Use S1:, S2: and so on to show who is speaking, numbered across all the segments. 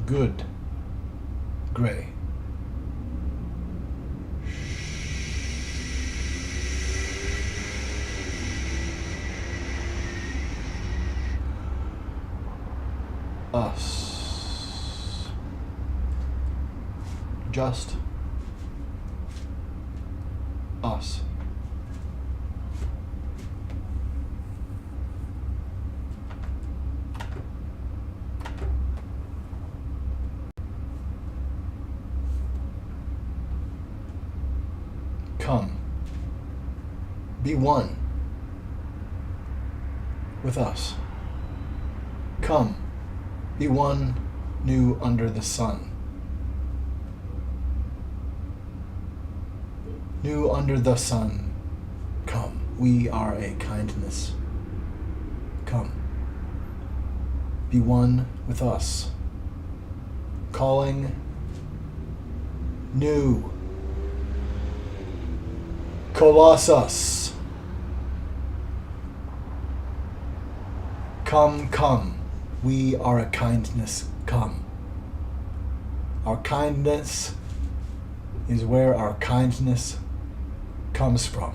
S1: Good. Gray. Us. Just us. Come. Be one with us. Come. Be one new under the sun. New under the sun. Come. We are a kindness. Come. Be one with us. Calling new. Colossus. Come, come. We are a kindness. Come. Our kindness is where our kindness comes from.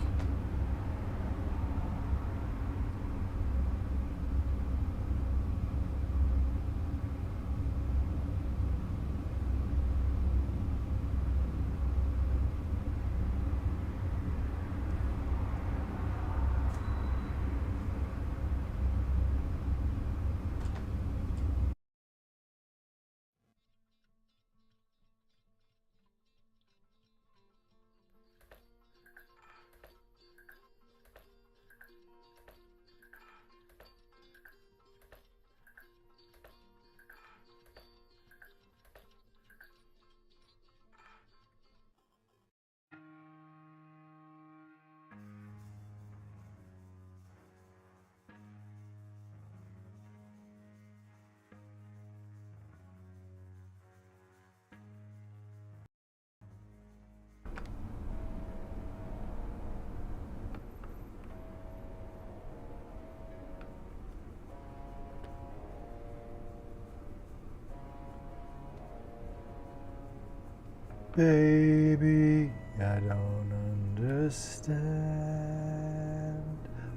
S1: Baby, I don't understand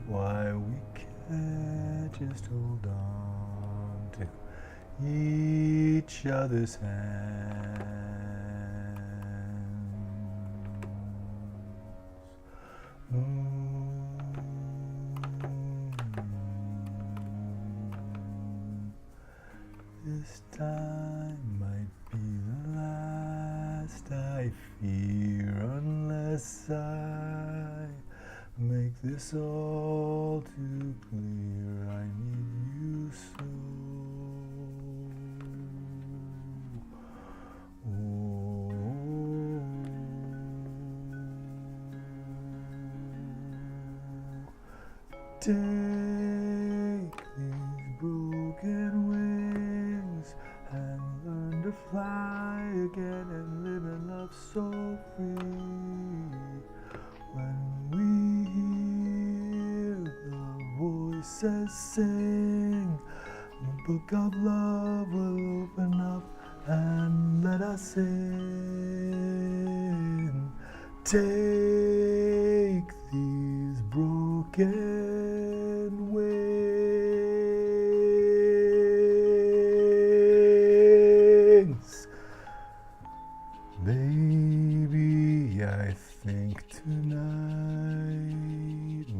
S1: why we can't just hold on to each other's hands. This time might be the last, I fear, unless I make this all too clear. I need you so. Take these broken wings and learn to fly again and live in love so free. When we hear the voices sing, the book of love will open up and let us in. Take these broken wings. Baby, I think tonight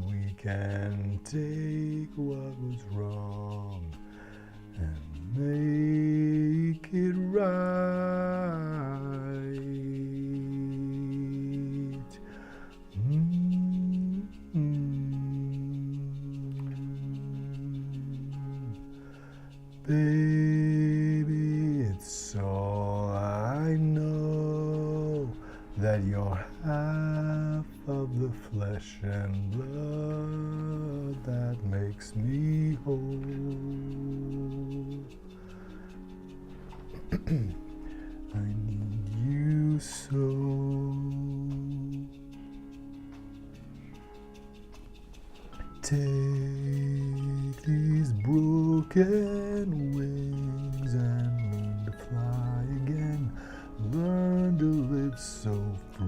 S1: we can take what was wrong and make it right. Baby, it's all I know, that you're half of the flesh and blood that makes me whole. I need you so. Take these broken wings and learn to fly love so free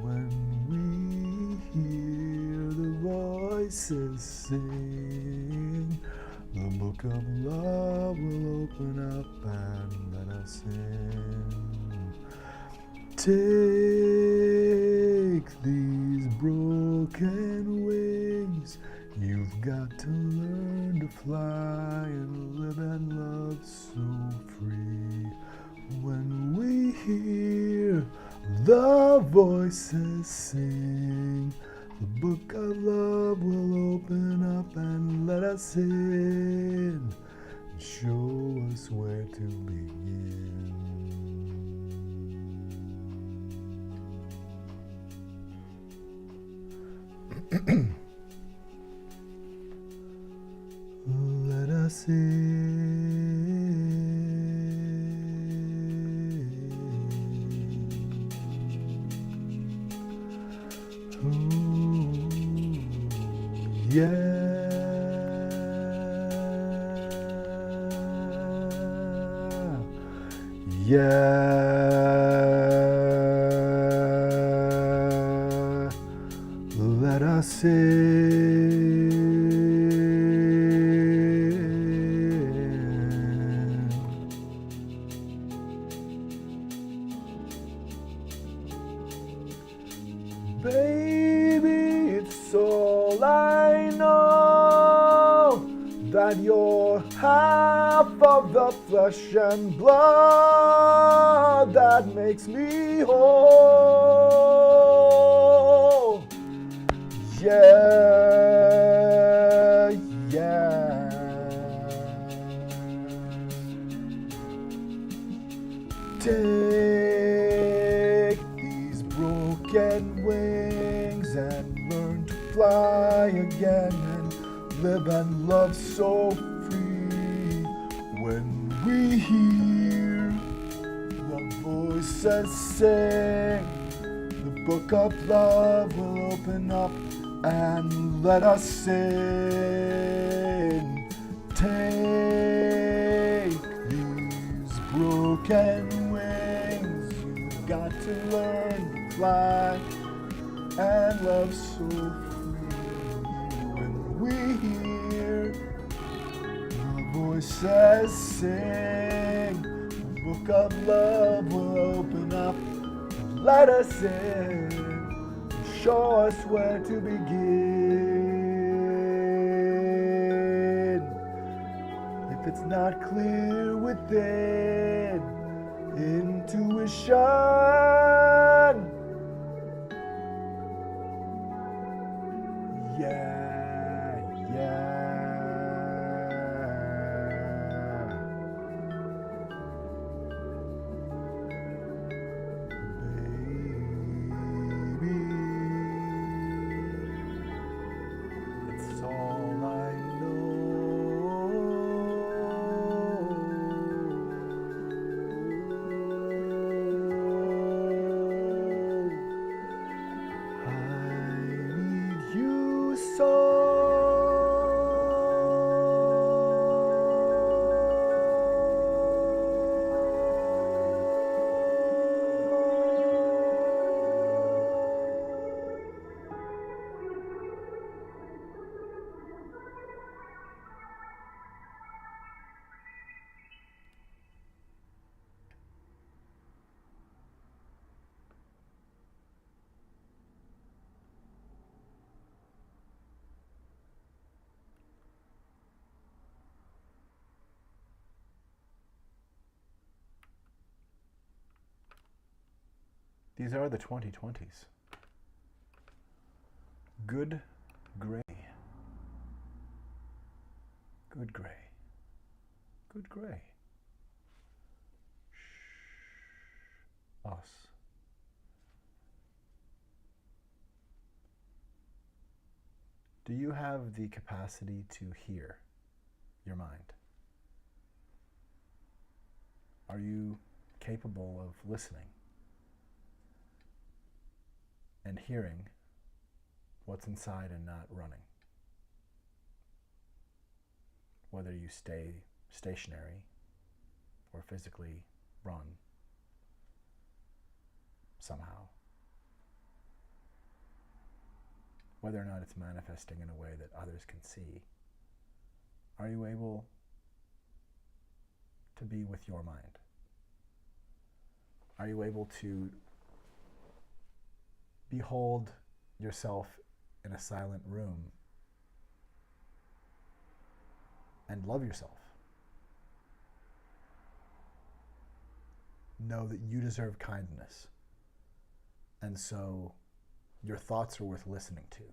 S1: when we hear the voices sing. The book of love will open up and let us in. Take these broken wings. You've got to learn to fly and live and love so free. When we hear the voices sing, the book of love will open up and let us in, and show us where to begin. Let us in. Ooh, yeah. Yeah. Let us in. Baby, it's all I know, that you're half of the flesh and blood that makes me whole. Yeah, yeah. Take these broken wings and learn to fly again and live and love so free. When we hear the voices sing, the book of love will open up and let us in. Take these broken wings. You've got to learn to fly and love so free. When we hear the voices sing, the book of love will open up and let us in. Show us where to begin. If it's not clear within, intuition. Yeah, yeah. It's all I know. I need you so. These are the 2020s. Good gray. Good gray. Good gray. Shh. Us. Do you have the capacity to hear your mind? Are you capable of listening and hearing what's inside and not running? Whether you stay stationary or physically run,
S2: somehow. Whether or not it's manifesting in a way that others can see, are you able to be with your mind? Are you able to behold yourself in a silent room and love yourself? Know that you deserve kindness, and so your thoughts are worth listening to.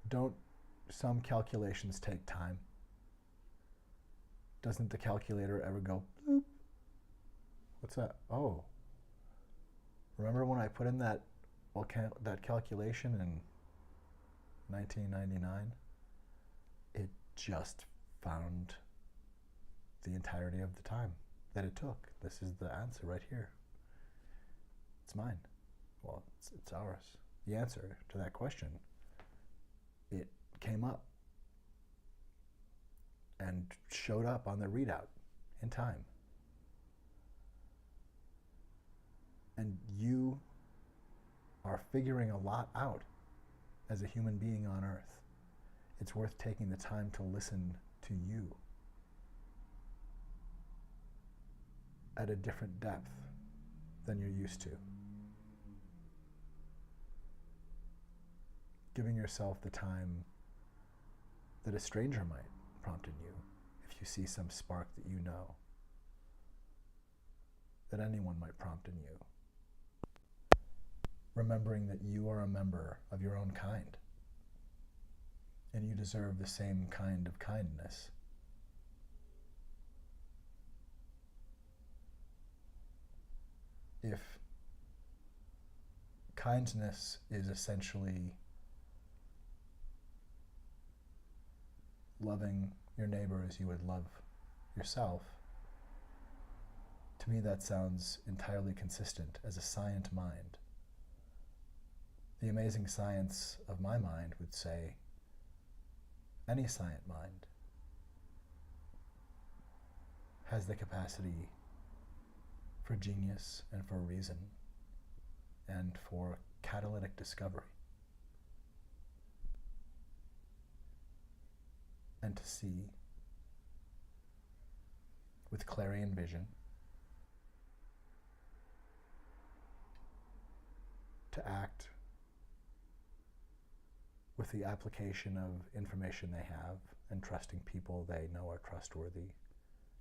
S2: Don't some calculations take time? Doesn't the calculator ever go bloop? What's that? Oh, remember when I put in that calculation in 1999? It just found the entirety of the time that it took. This is the answer right here. It's mine. Well, it's ours. The answer to that question, it came up and showed up on the readout in time. And you are figuring a lot out as a human being on Earth. It's worth taking the time to listen to you at a different depth than you're used to. Giving yourself the time that a stranger might prompt in you if you see some spark that you know, that anyone might prompt in you. Remembering that you are a member of your own kind and you deserve the same kind of kindness. If kindness is essentially loving your neighbor as you would love yourself, to me that sounds entirely consistent as a scient mind. The amazing science of my mind would say any scient mind has the capacity for genius and for reason and for catalytic discovery. And to see with clarion vision, to act with the application of information they have and trusting people they know are trustworthy,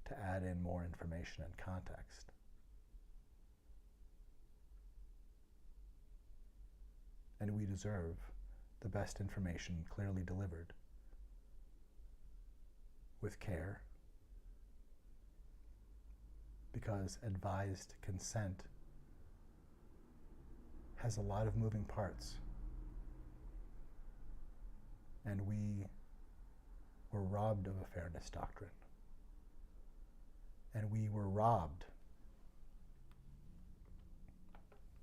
S2: to add in more information and context. And we deserve the best information clearly delivered, with care, because advised consent has a lot of moving parts. And we were robbed of a fairness doctrine. And we were robbed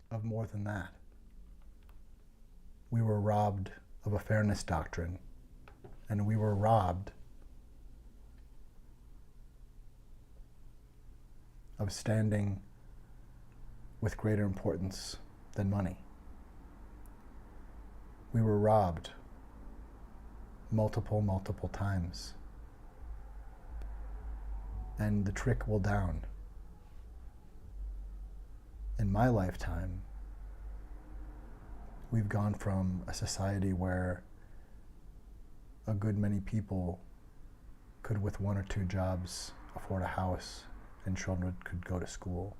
S2: of more than that. We were robbed of a fairness doctrine, and we were robbed of standing with greater importance than money. We were robbed multiple times. And the trick will down. In my lifetime, we've gone from a society where a good many people could, with one or two jobs, afford a house and children could go to school,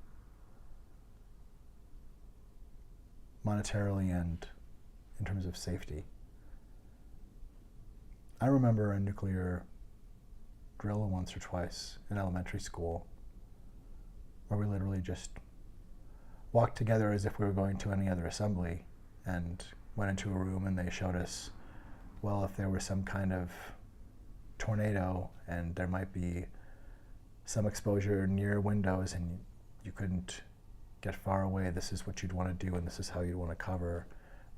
S2: monetarily and in terms of safety. I remember a nuclear drill once or twice in elementary school where we literally just walked together as if we were going to any other assembly and went into a room, and they showed us, well, if there was some kind of tornado and there might be some exposure near windows and you couldn't get far away, this is what you'd want to do and this is how you'd want to cover.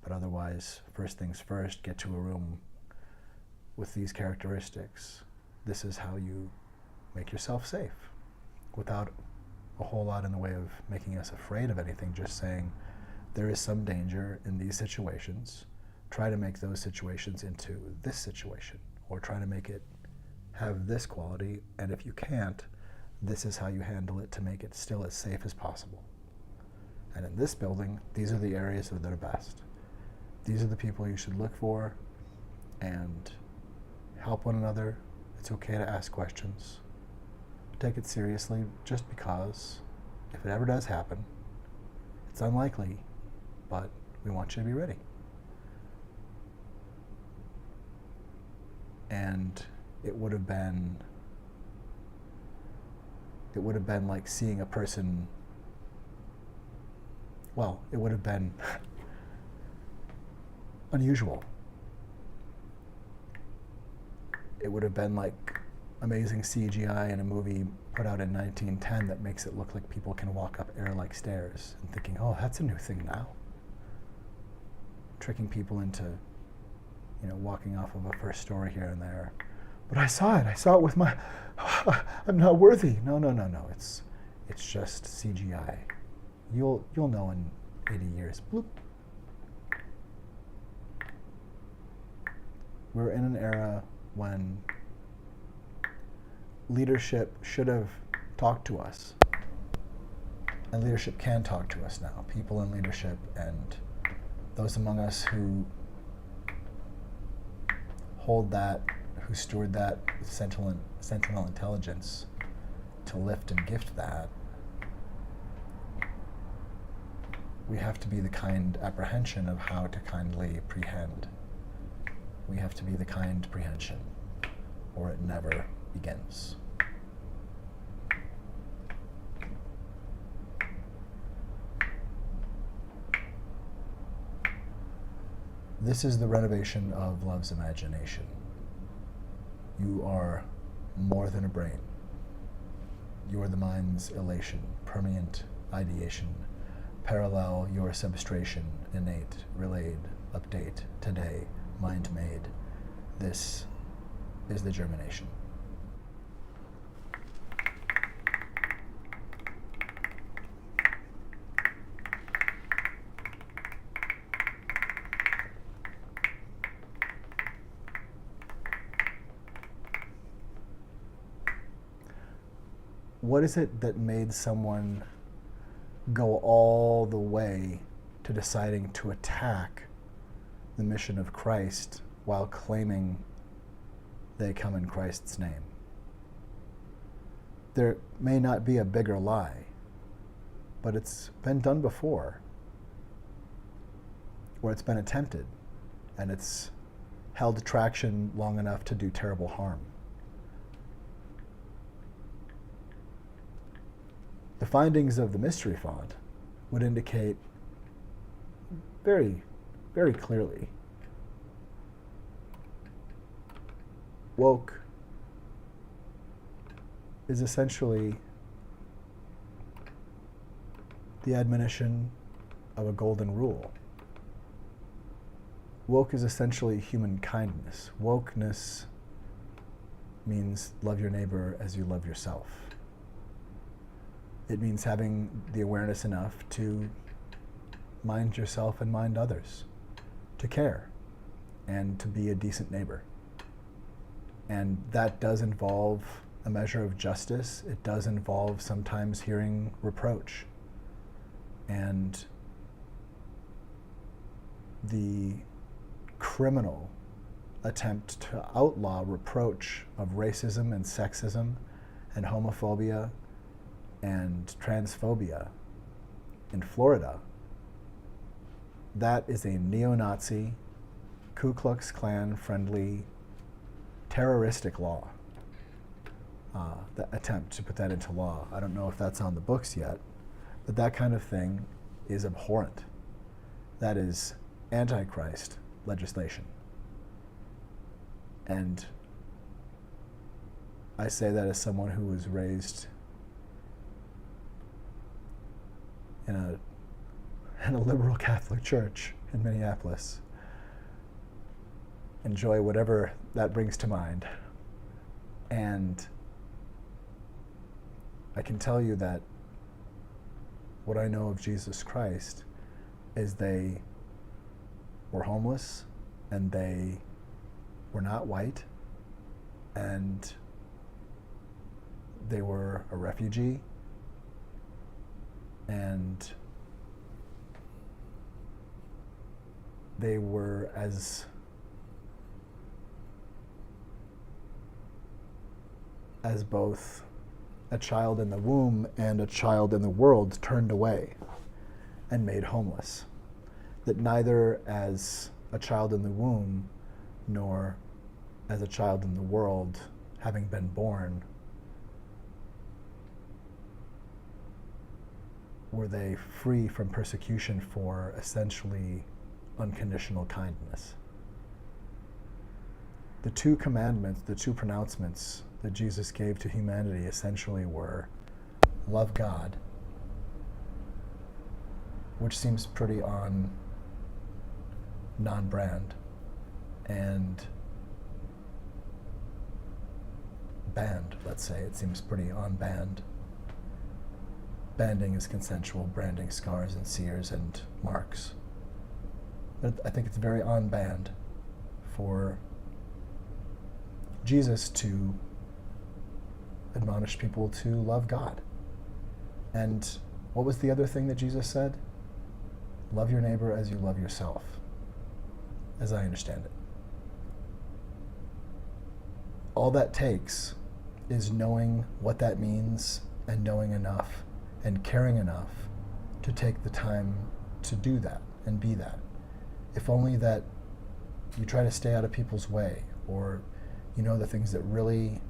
S2: But otherwise, first things first, get to a room with these characteristics. This is how you make yourself safe without a whole lot in the way of making us afraid of anything, just saying there is some danger in these situations. Try to make those situations into this situation, or try to make it have this quality, and if you can't, this is how you handle it to make it still as safe as possible. And in this building, these are the areas that are best. These are the people you should look for and help one another. It's okay to ask questions. Take it seriously just because if it ever does happen, it's unlikely, but we want you to be ready. And it would have been like seeing a person, well, it would have been unusual. It would have been like amazing CGI in a movie put out in 1910 that makes it look like people can walk up air-like stairs, and thinking, oh, that's a new thing now. Tricking people into, walking off of a first story here and there. But I saw it with my, I'm not worthy. No, it's just CGI. You'll know in 80 years. Bloop. We're in an era when leadership should have talked to us. And leadership can talk to us now. People in leadership and those among us who hold that, who steward that with sentinel intelligence to lift and gift that. We have to be the kind apprehension of how to kindly prehend. We have to be the kind prehension, or it never begins. This is the renovation of love's imagination. You are more than a brain. You are the mind's elation, permeant ideation, parallel your substration, innate, relayed, update, today, mind made. This is the germination. What is it that made someone go all the way to deciding to attack the mission of Christ while claiming they come in Christ's name? There may not be a bigger lie, but it's been done before, or it's been attempted, and it's held traction long enough to do terrible harm. The findings of the mystery font would indicate very, very clearly woke is essentially the admonition of a golden rule. Woke is essentially human kindness. Wokeness means love your neighbor as you love yourself. It means having the awareness enough to mind yourself and mind others, to care, and to be a decent neighbor. And that does involve a measure of justice. It does involve sometimes hearing reproach. And the criminal attempt to outlaw reproach of racism and sexism and homophobia and transphobia in Florida, that is a neo-Nazi, Ku Klux Klan friendly, terroristic law. The attempt to put that into law. I don't know if that's on the books yet, but that kind of thing is abhorrent. That is antichrist legislation. And I say that as someone who was raised in a liberal Catholic church in Minneapolis. Enjoy whatever that brings to mind. And I can tell you that what I know of Jesus Christ is they were homeless, and they were not white, and they were a refugee, and they were as both a child in the womb and a child in the world turned away and made homeless. That neither as a child in the womb nor as a child in the world, having been born, were they free from persecution for essentially unconditional kindness. The two commandments, the two pronouncements that Jesus gave to humanity essentially were love God, which seems pretty on non-brand, and band, let's say. It seems pretty on band. Banding is consensual, branding scars and sears and marks. But I think it's very on band for Jesus to admonish people to love God. And what was the other thing that Jesus said? Love your neighbor as you love yourself, as I understand it. All that takes is knowing what that means and knowing enough and caring enough to take the time to do that and be that. If only that you try to stay out of people's way, or you know the things that really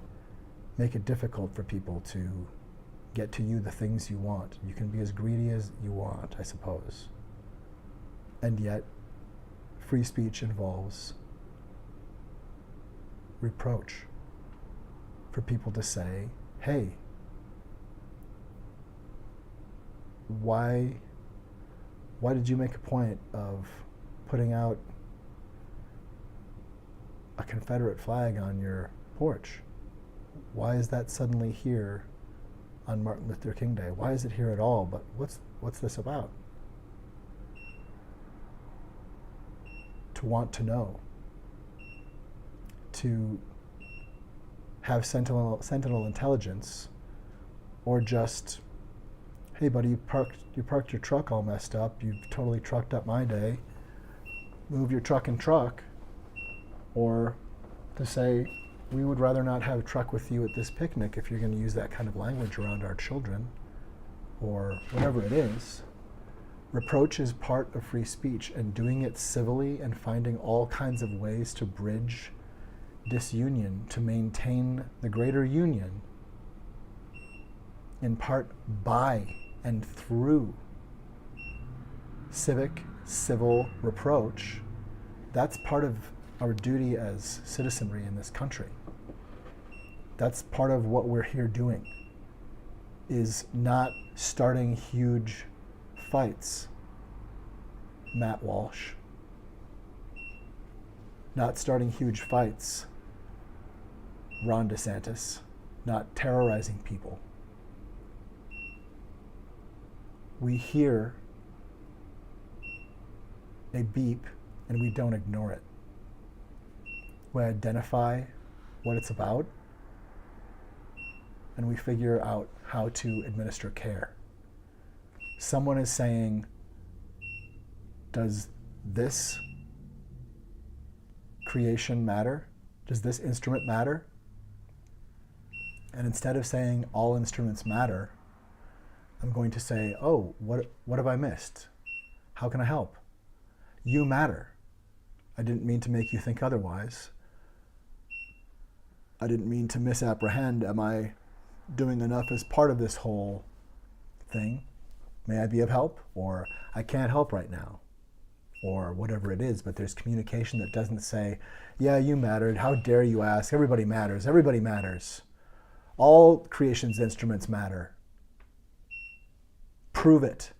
S2: make it difficult for people to get to you the things you want. You can be as greedy as you want, I suppose. And yet, free speech involves reproach for people to say, hey, why did you make a point of putting out a Confederate flag on your porch? Why is that suddenly here on Martin Luther King Day? Why is it here at all? But what's this about? To want to know, to have sentinel intelligence, or just, hey buddy, you parked your truck all messed up, you've totally trucked up my day, move your truck and truck. Or to say, we would rather not have a truck with you at this picnic if you're going to use that kind of language around our children, or whatever it is. Reproach is part of free speech, and doing it civilly and finding all kinds of ways to bridge disunion, to maintain the greater union, in part by and through civic, civil reproach. That's part of our duty as citizenry in this country. That's part of what we're here doing, is not starting huge fights, Matt Walsh. Not starting huge fights, Ron DeSantis. Not terrorizing people. We hear a beep and we don't ignore it. We identify what it's about, and we figure out how to administer care. Someone is saying, does this creation matter? Does this instrument matter? And instead of saying all instruments matter, I'm going to say, oh, what have I missed? How can I help? You matter. I didn't mean to make you think otherwise. I didn't mean to misapprehend. Am I doing enough as part of this whole thing? May I be of help? Or I can't help right now. Or whatever it is, but there's communication that doesn't say, yeah, you mattered. How dare you ask? Everybody matters. Everybody matters. All creation's instruments matter. Prove it.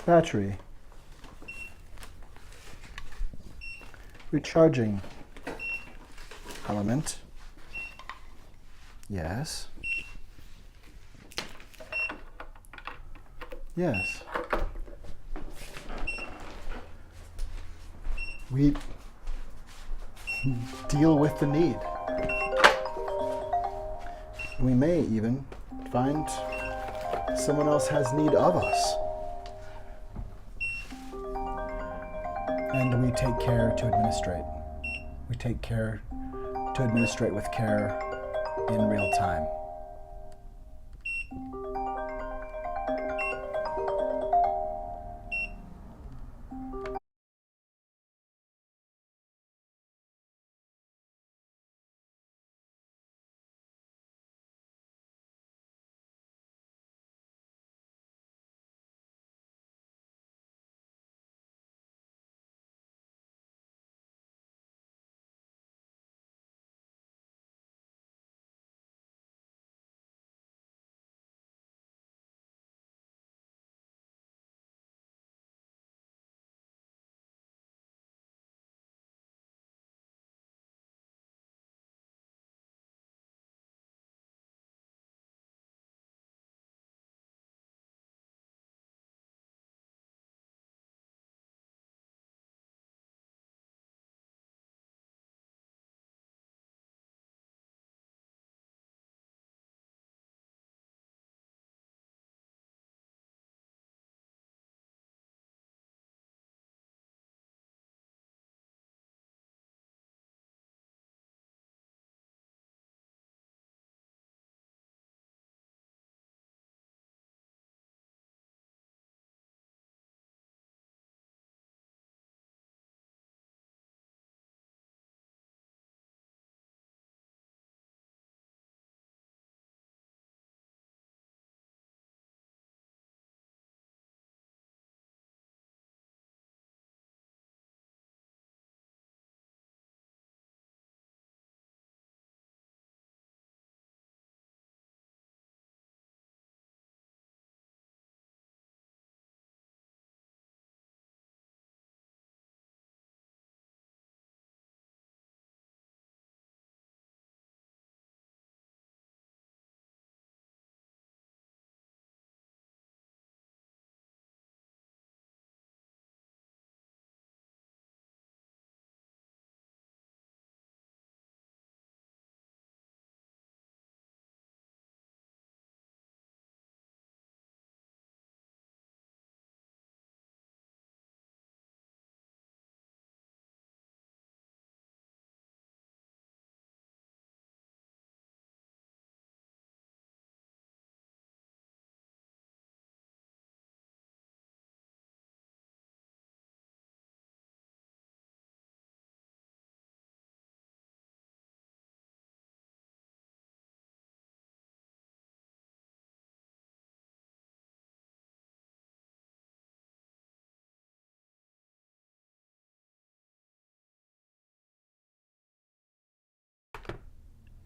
S2: battery. Recharging element. Yes. Yes. We deal with the need. We may even find someone else has need of us. And we take care to administrate. We take care to administrate with care in real time.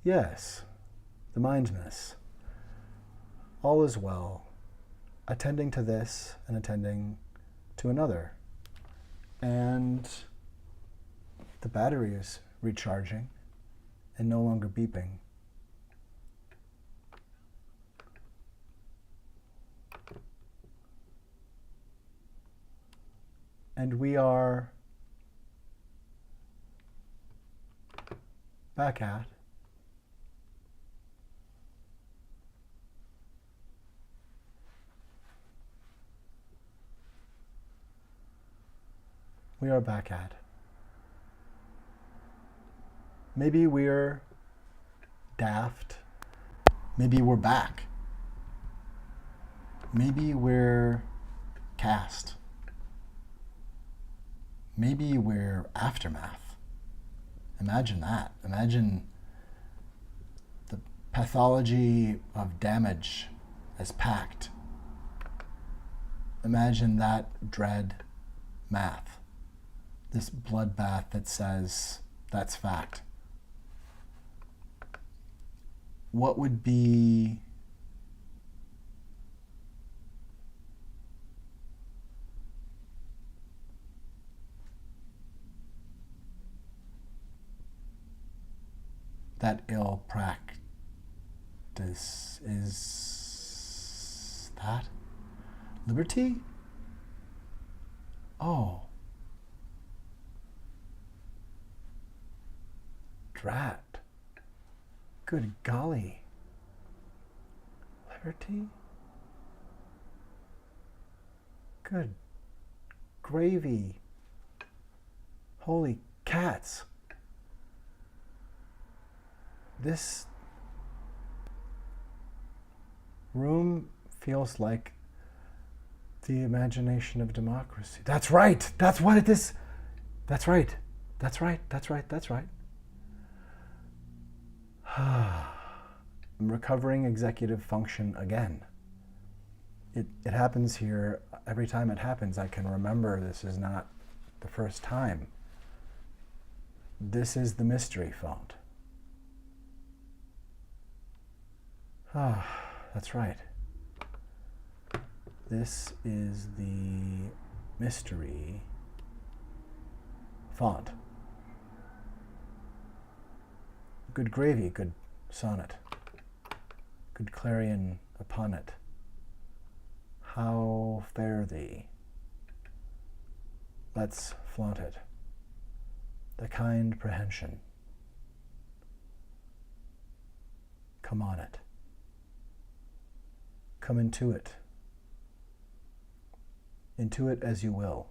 S2: Yes, the mindness. All is well, attending to this and attending to another. And the battery is recharging and no longer beeping. And we are back at Maybe we're daft. Maybe we're back. Maybe we're cast. Maybe we're aftermath. Imagine that. Imagine the pathology of damage as packed. Imagine that dread math. This bloodbath that says that's fact. What would be that ill practice is that? Liberty? Oh. Drat. Good golly. Liberty? Good gravy. Holy cats. This room feels like the imagination of democracy. That's right. That's what it is. That's right. That's right. That's right. That's right. I'm recovering executive function again. It happens here. Every time it happens, I can remember this is not the first time. This is the mystery font. That's right. This is the mystery font. Good gravy, good sonnet. Good clarion upon it. How fare thee? Let's flaunt it. The kind prehension. Come on it. Come into it. Into it as you will.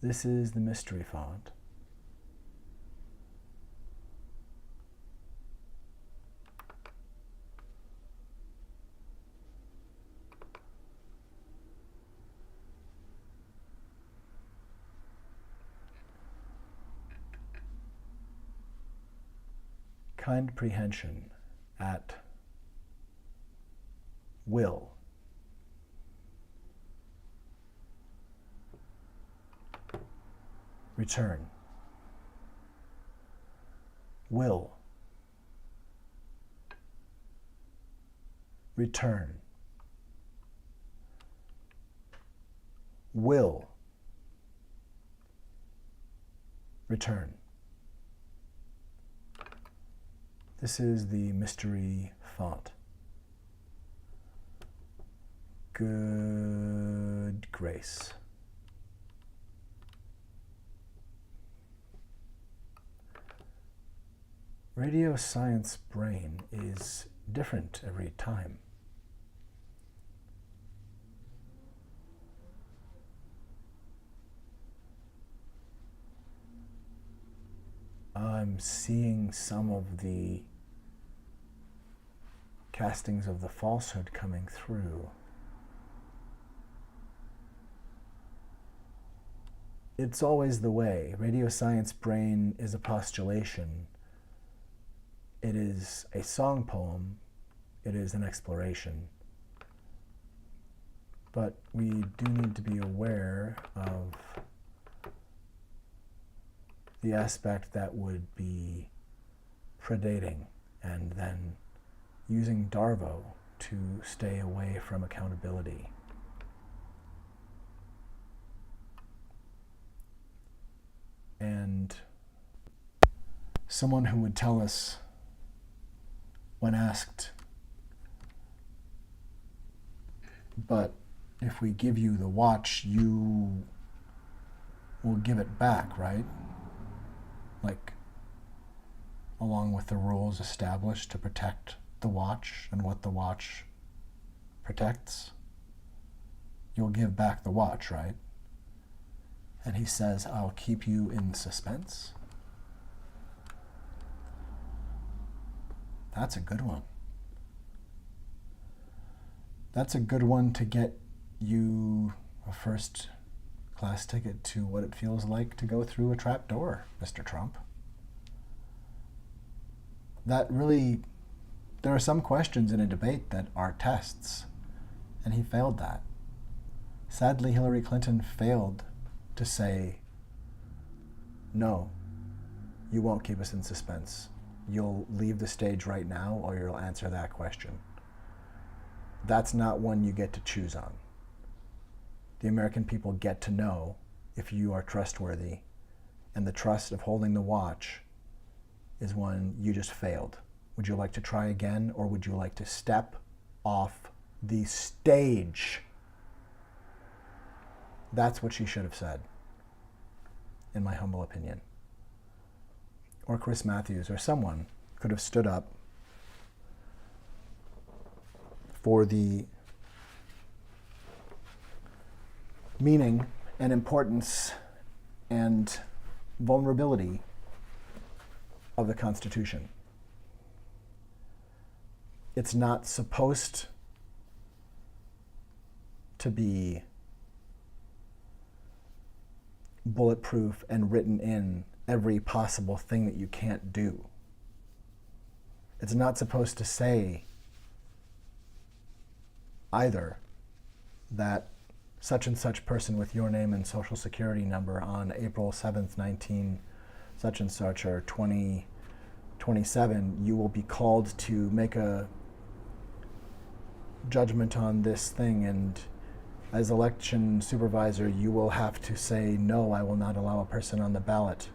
S2: This is the mystery font. Kind prehension at will. Return. Will. Return. Will. Return. This is the mystery font. Good grace. Radio science brain is different every time. I'm seeing some of the castings of the falsehood coming through. It's always the way. Radio science brain is a postulation. It is a song poem. It is an exploration. But we do need to be aware of the aspect that would be predating and then using Darvo to stay away from accountability. And someone who would tell us when asked, but if we give you the watch, you will give it back, right? Like, along with the rules established to protect the watch and what the watch protects, you'll give back the watch, right? And he says, I'll keep you in suspense. That's a good one. That's a good one to get you a first class ticket to what it feels like to go through a trap door, Mr. Trump. That really, there are some questions in a debate that are tests, and he failed that. Sadly, Hillary Clinton failed to say, no, you won't keep us in suspense. You'll leave the stage right now or you'll answer that question. That's not one you get to choose on. The American people get to know if you are trustworthy, and the trust of holding the watch is when you just failed. Would you like to try again, or would you like to step off the stage? That's what she should have said, in my humble opinion. Or Chris Matthews or someone could have stood up for the meaning and importance and vulnerability of the Constitution. It's not supposed to be bulletproof and written in every possible thing that you can't do. It's not supposed to say either that such and such person with your name and social security number on April 7th, 19 such and such or 2027, you will be called to make a judgment on this thing, and as election supervisor, you will have to say, no, I will not allow a person on the ballot.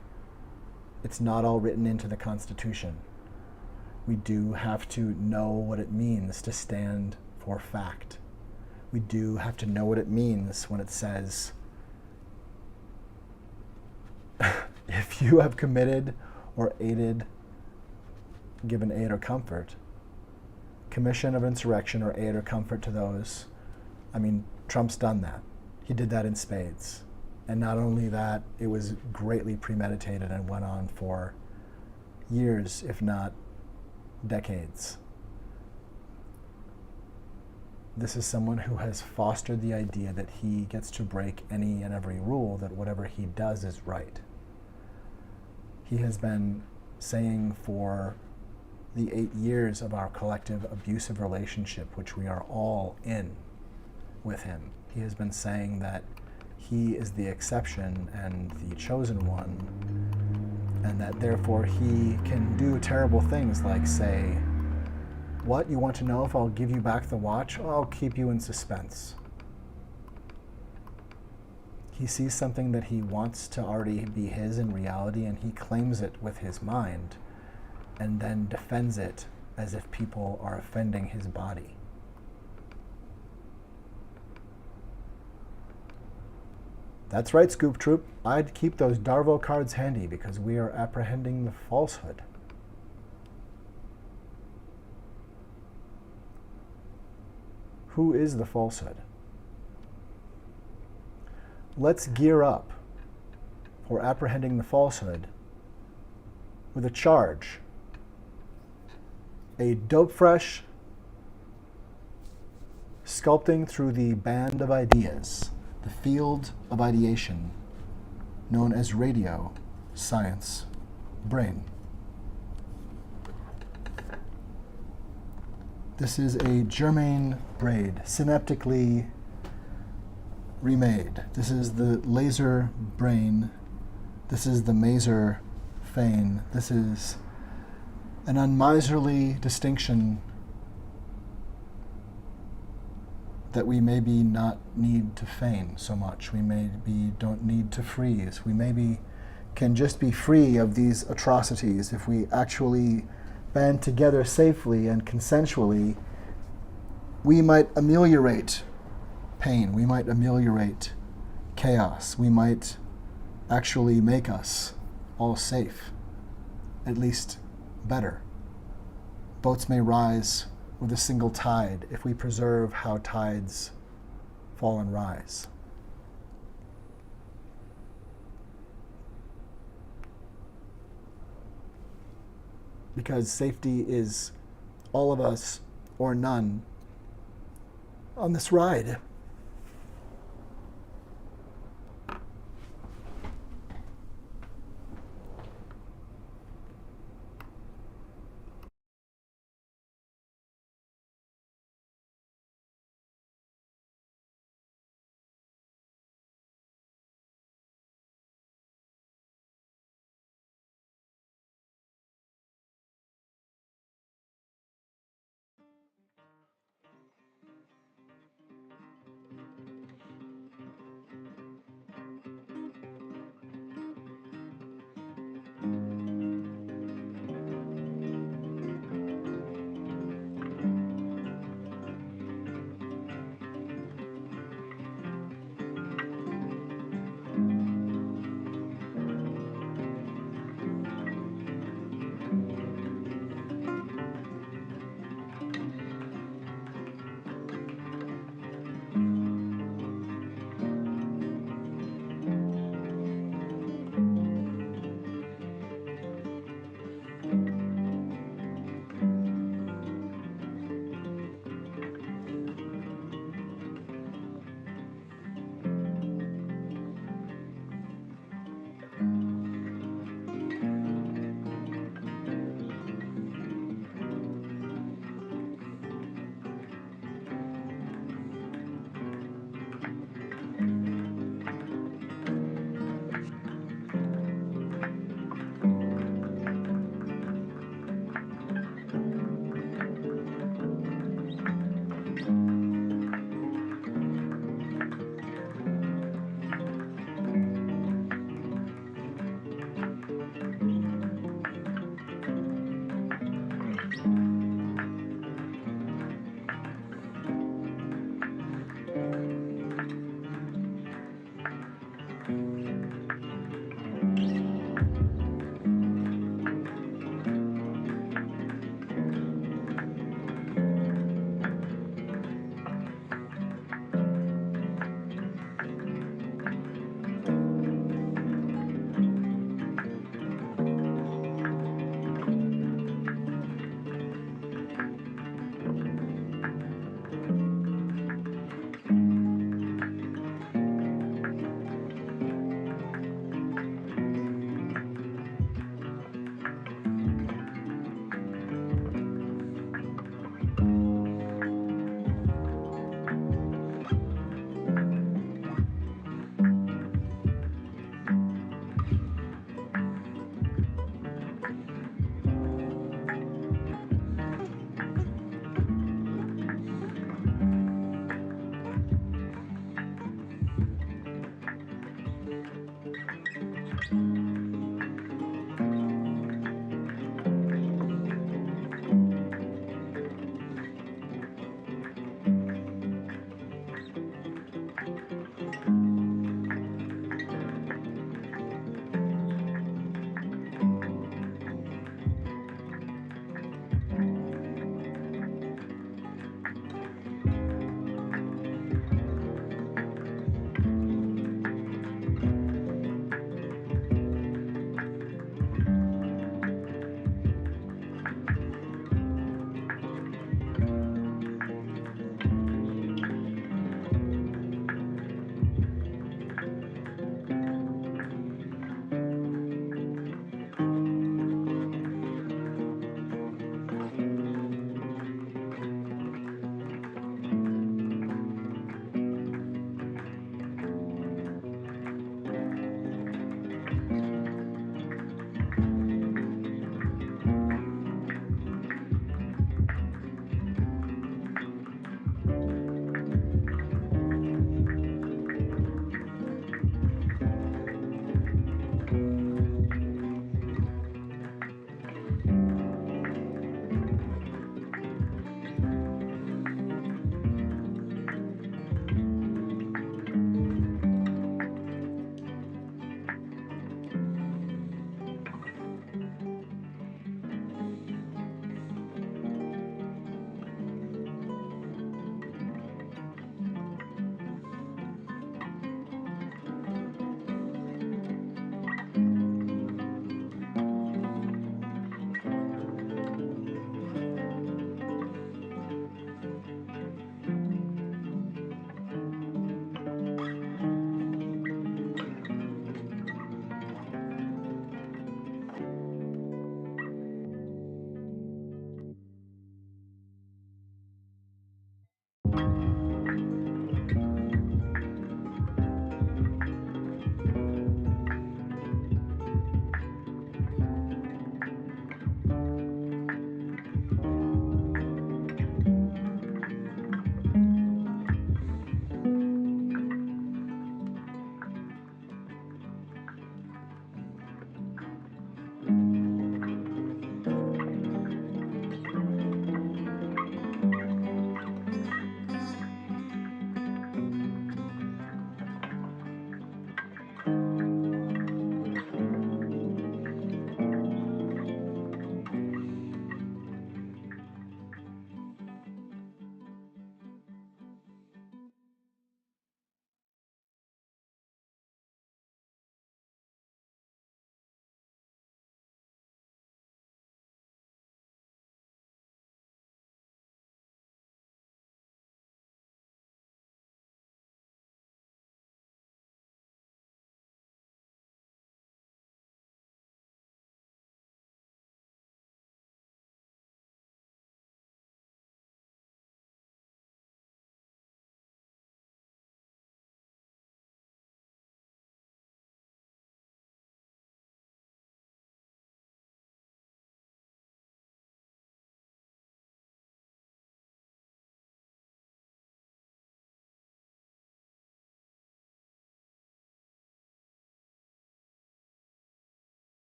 S2: It's not all written into the Constitution. We do have to know what it means to stand for fact. We do have to know what it means when it says, if you have committed or aided, given aid or comfort, commission of insurrection or aid or comfort to those, Trump's done that. He did that in spades. And not only that, it was greatly premeditated and went on for years, if not decades. This is someone who has fostered the idea that he gets to break any and every rule, that whatever he does is right. He has been saying for the 8 years of our collective abusive relationship, which we are all in with him, he has been saying that he is the exception and the chosen one, and that therefore he can do terrible things like say, what, you want to know if I'll give you back the watch? I'll keep you in suspense. He sees something that he wants to already be his in reality, and he claims it with his mind, and then defends it as if people are offending his body. That's right, Scoop Troop. I'd keep those Darvo cards handy because we are apprehending the falsehood. Who is the falsehood? Let's gear up for apprehending the falsehood with a charge. A dope fresh sculpting through the band of ideas, the field of ideation, known as radio, science, brain. This is a germane braid, synaptically remade. This is the laser brain. This is the maser fane. This is an unmiserly distinction that we maybe not need to feign so much. We maybe don't need to freeze. We maybe can just be free of these atrocities if we actually band together safely and consensually. We might ameliorate pain. We might ameliorate chaos. We might actually make us all safe, at least better. Boats may rise with a single tide if we preserve how tides fall and rise. Because safety is all of us or none on this ride.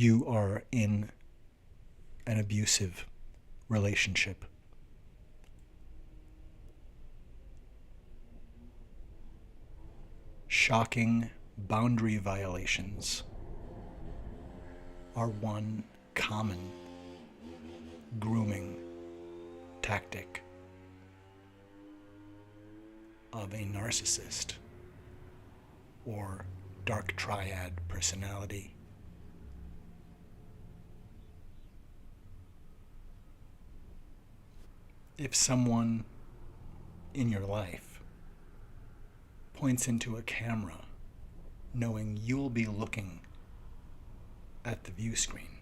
S1: you are in an abusive relationship. Shocking boundary violations are one common grooming tactic of a narcissist or dark triad personality. If someone in your life points into a camera knowing you'll be looking at the view screen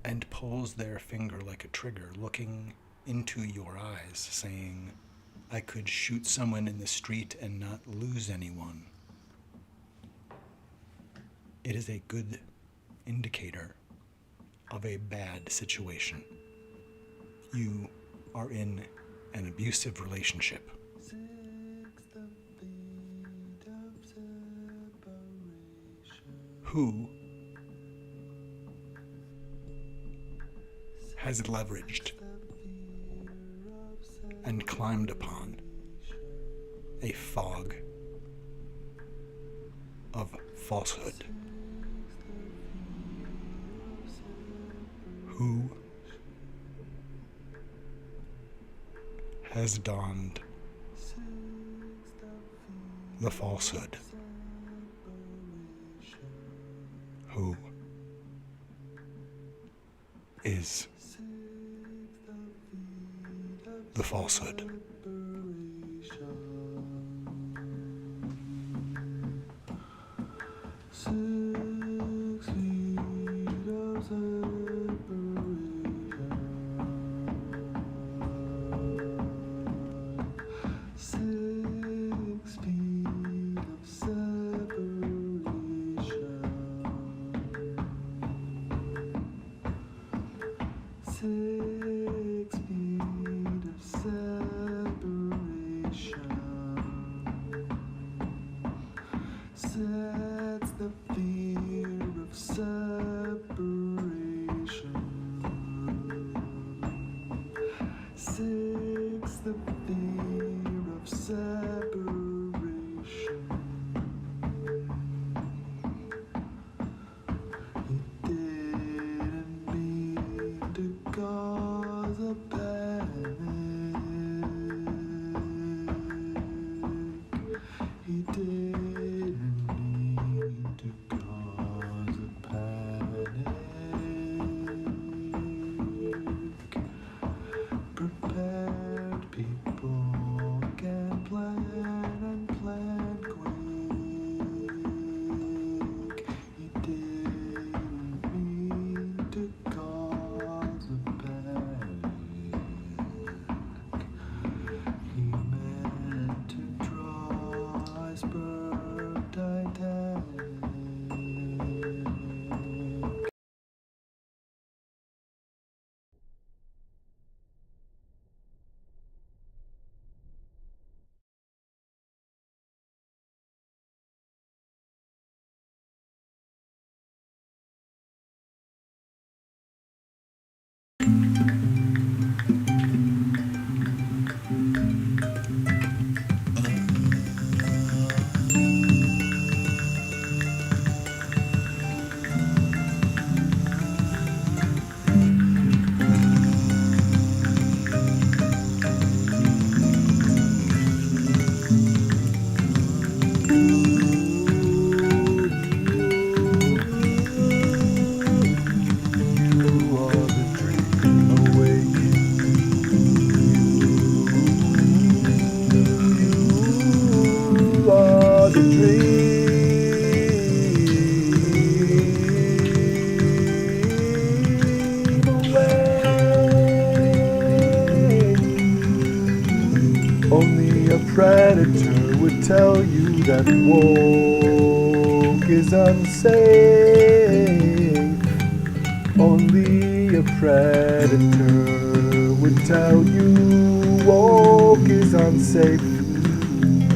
S1: and pulls their finger like a trigger, looking into your eyes, saying, I could shoot someone in the street and not lose anyone, it is a good indicator of a bad situation. You are in an abusive relationship. Who has leveraged and climbed upon a fog of falsehood? Who has donned the falsehood? Who is the falsehood?
S2: Only a predator would tell you that woke is unsafe. Only a predator would tell you woke is unsafe.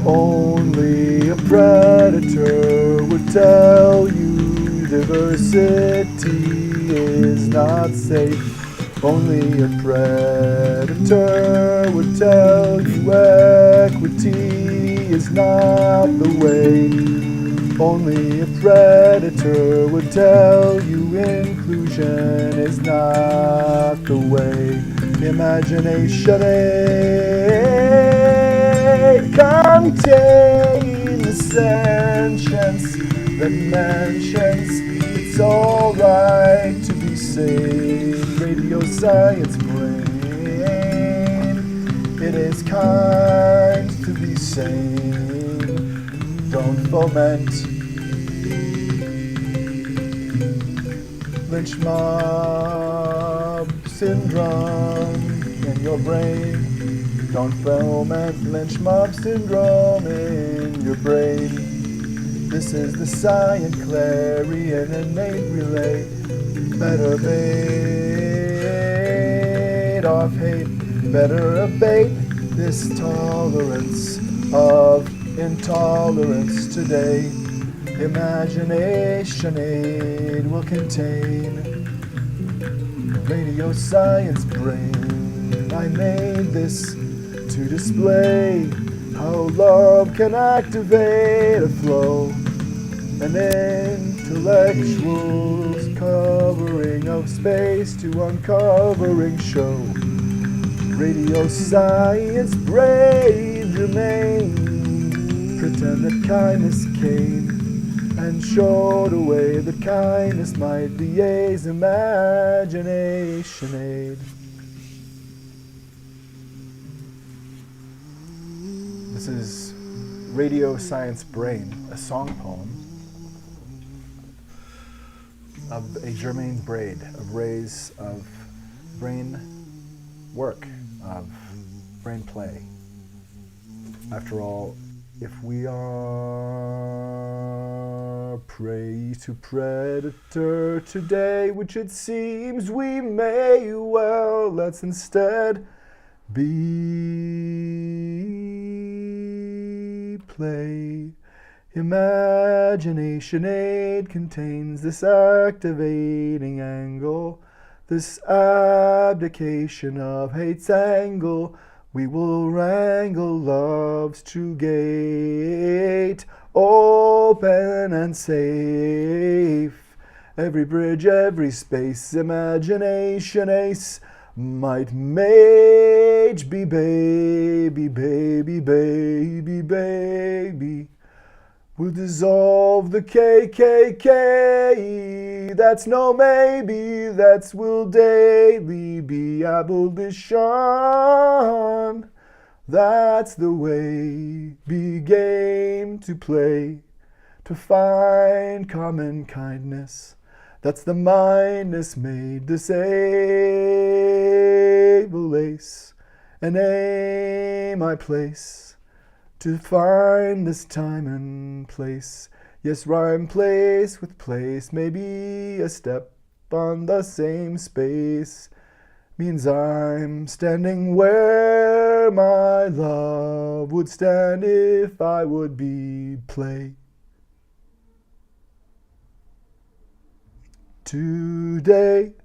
S2: Only a predator would tell you diversity is not safe. Only a predator would tell you equity is not the way. Only a predator would tell you inclusion is not the way. Imagination aid contain the sentience that mentions it's alright to be sane. Radio science brain, it is kind to be sane. Don't foment lynch mob syndrome in your brain. Don't foment lynch mob syndrome in your brain. This is the Science Clarion innate relay. Better bait off hate. Better abate this tolerance of intolerance today. Imagination aid will contain radio science brain. I made this to display how love can activate a flow. An intellectual's covering of space to uncovering show. Radio science brain remain. Pretend that kindness came and showed a way that kindness might be A's imagination aid. This is Radio Science Brain, a song poem of a Germain braid, of rays of brain work, of brain play. After all, if we are prey to predator today, which it seems we may well, let's instead be play. Imagination aid contains this activating angle, this abdication of hate's angle. We will wrangle love's true gate, open and safe. Every bridge, every space, imagination ace might mage be baby, baby, baby, baby. We'll dissolve the KKK. That's no maybe, that's will daily be abolition. That's the way, be game to play, to find common kindness. That's the mindness made disable ace, an aim I place. To find this time and place. Yes, rhyme place with place, maybe a step on the same space. Means I'm standing where my love would stand if I would be play. Today,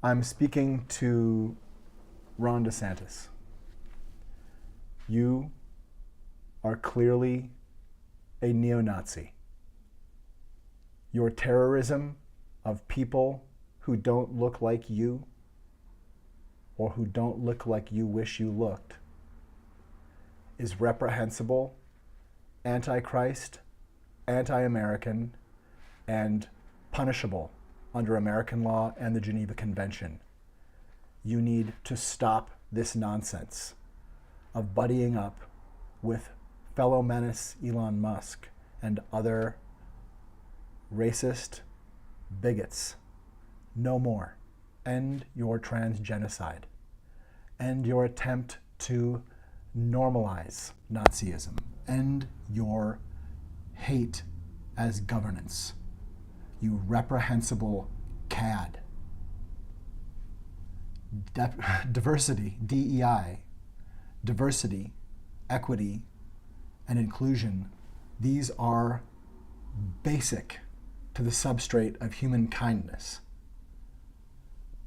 S2: I'm speaking to Ron DeSantis. You are clearly a neo-Nazi. Your terrorism of people who don't look like you or who don't look like you wish you looked is reprehensible, anti-Christ, anti-American, and punishable under American law and the Geneva Convention. You need to stop this nonsense of buddying up with fellow menace Elon Musk and other racist bigots. No more. End your transgenocide. End your attempt to normalize Nazism. End your hate as governance. You reprehensible cad. Diversity, DEI, diversity, equity, and inclusion These are basic to the substrate of human kindness.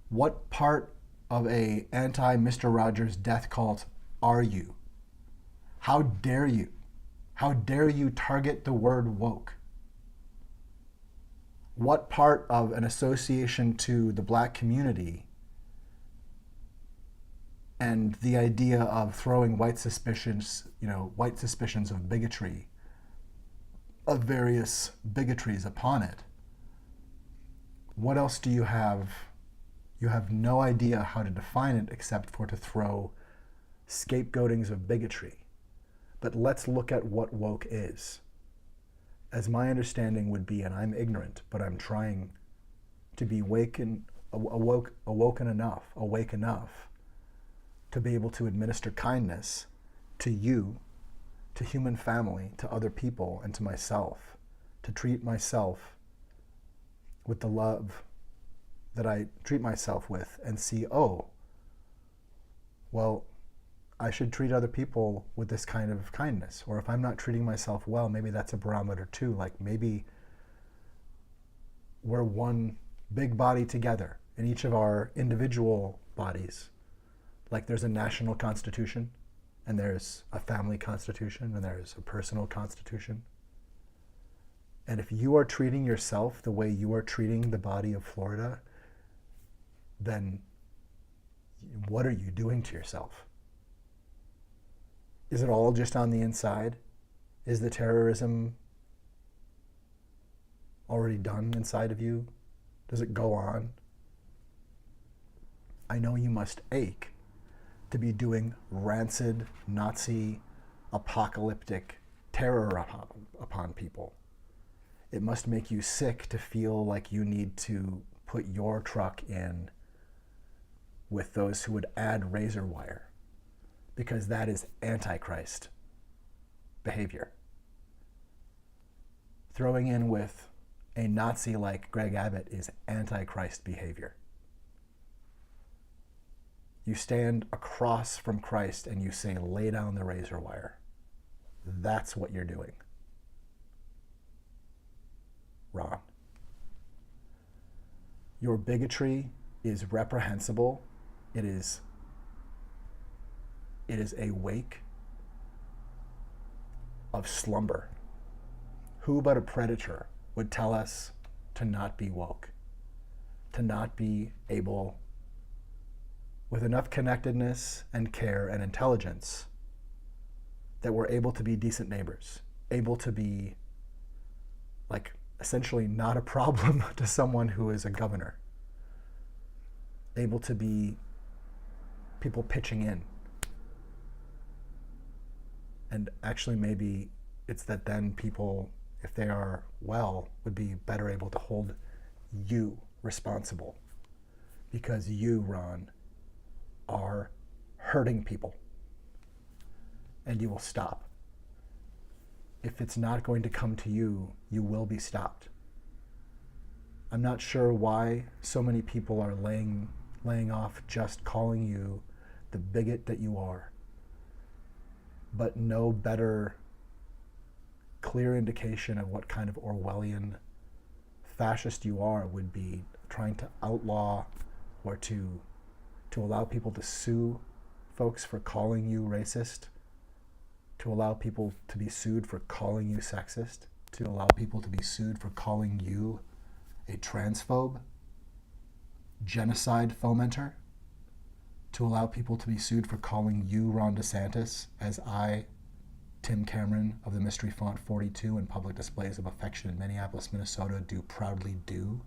S2: What part of a anti-Mr. Rogers death cult are you? How dare you? How dare you target the word woke? What part of an association to the black community and the idea of throwing white suspicions of bigotry, of various bigotries upon it? What else do you have? You have no idea how to define it except for to throw scapegoatings of bigotry. But let's look at what woke is. As my understanding would be, and I'm ignorant, but I'm trying to be awake enough to be able to administer kindness to you, to human family, to other people, and to myself, to treat myself with the love that I treat myself with, and see, oh, well, I should treat other people with this kind of kindness. Or if I'm not treating myself well, maybe that's a barometer too. Like maybe we're one big body together in each of our individual bodies. Like there's a national constitution, and there's a family constitution, and there's a personal constitution. And if you are treating yourself the way you are treating the body of Florida, then what are you doing to yourself? Is it all just on the inside? Is the terrorism already done inside of you? Does it go on? I know you must ache to be doing rancid, Nazi, apocalyptic terror upon people. It must make you sick to feel like you need to put your truck in with those who would add razor wire, because that is Antichrist behavior. Throwing in with a Nazi like Greg Abbott is Antichrist behavior. You stand across from Christ and you say, lay down the razor wire. That's what you're doing. Ron. Your bigotry is reprehensible. It is a wake of slumber. Who but a predator would tell us to not be woke, to not be able, with enough connectedness and care and intelligence, that we're able to be decent neighbors, able to be like essentially not a problem to someone who is a governor, able to be people pitching in. And actually maybe it's that then people, if they are well, would be better able to hold you responsible, because you, Ron, are hurting people, and you will stop. If it's not going to come to you, you will be stopped. I'm not sure why so many people are laying off just calling you the bigot that you are, but no better clear indication of what kind of Orwellian fascist you are would be trying to outlaw or to allow people to sue folks for calling you racist, to allow people to be sued for calling you sexist, to allow people to be sued for calling you a transphobe, genocide fomenter, to allow people to be sued for calling you Ron DeSantis, as I, Tim Cameron of the Mystery Font 42 and public displays of affection in Minneapolis, Minnesota, do proudly do.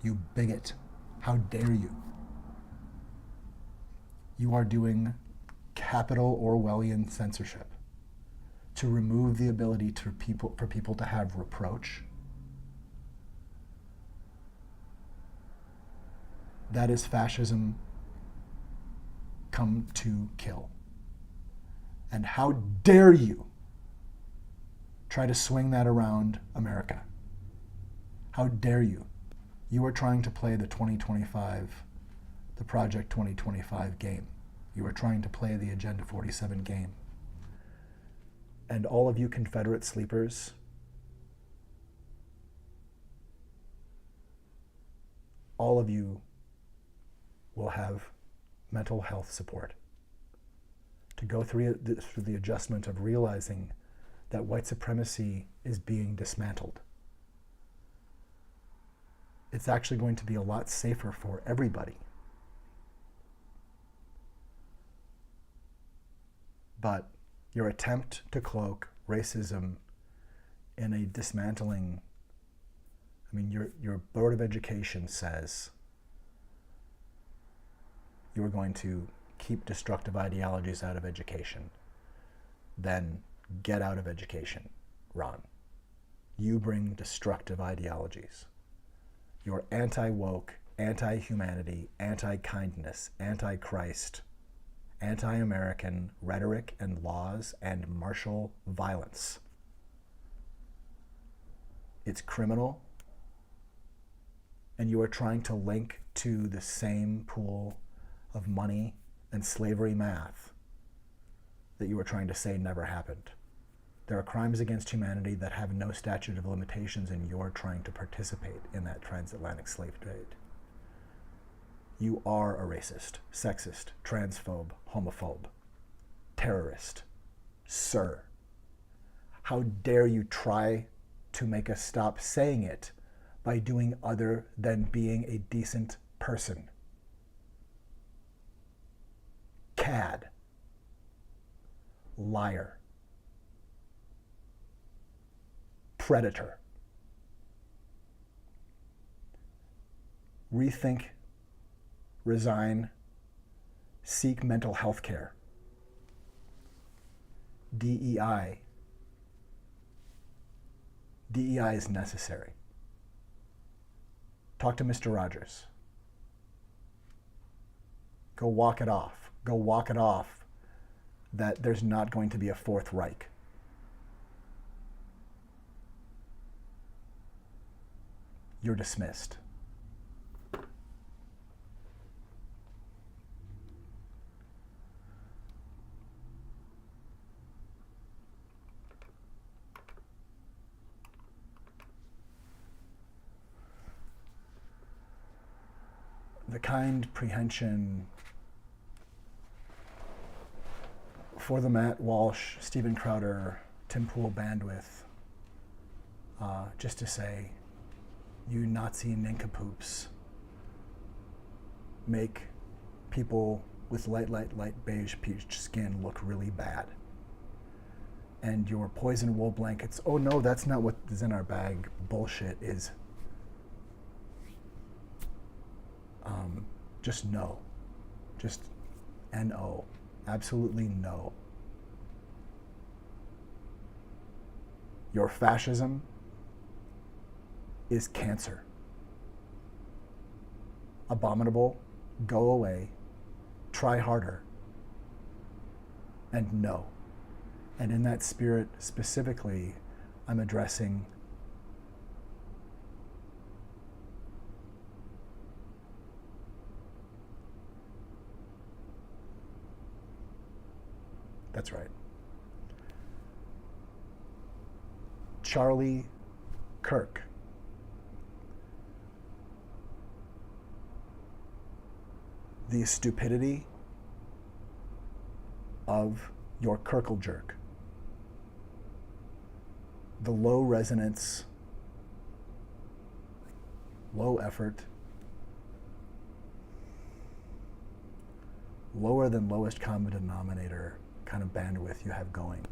S2: You bigot, how dare you? You are doing capital Orwellian censorship to remove the ability for people to have reproach. That is fascism come to kill. And how dare you try to swing that around America? How dare you? You are trying to play the Project 2025 game. You are trying to play the Agenda 47 game. And all of you Confederate sleepers, all of you will have mental health support to go through the adjustment of realizing that white supremacy is being dismantled. It's actually going to be a lot safer for everybody. But your attempt to cloak racism in a dismantling, I mean, your Board of Education says you are going to keep destructive ideologies out of education. Then get out of education, Ron. You bring destructive ideologies. Your anti-woke, anti-humanity, anti-kindness, anti-Christ, anti-American rhetoric and laws and martial violence. It's criminal, and you are trying to link to the same pool of money and slavery math that you were trying to say never happened. There are crimes against humanity that have no statute of limitations, and you're trying to participate in that transatlantic slave trade. You are a racist, sexist, transphobe, homophobe, terrorist, sir. How dare you try to make us stop saying it by doing other than being a decent person? Cad. Liar. Predator. Rethink, resign, seek mental health care. DEI. DEI is necessary. Talk to Mr. Rogers. Go walk it off. Go walk it off that there's not going to be a Fourth Reich. You're dismissed. The kind prehension for the Matt Walsh, Stephen Crowder, Tim Pool bandwidth, just to say, you Nazi nincompoops make people with light beige peach skin look really bad. And your poison wool blankets, oh no, that's not what is in our bag, bullshit is, just no. Just N-O. Absolutely no. Your fascism is cancer. Abominable, go away, try harder, and no. And in that spirit specifically, I'm addressing that's right. Charlie Kirk. The stupidity of your Kirkle jerk. The low resonance, low effort, lower than lowest common denominator kind of bandwidth you have going.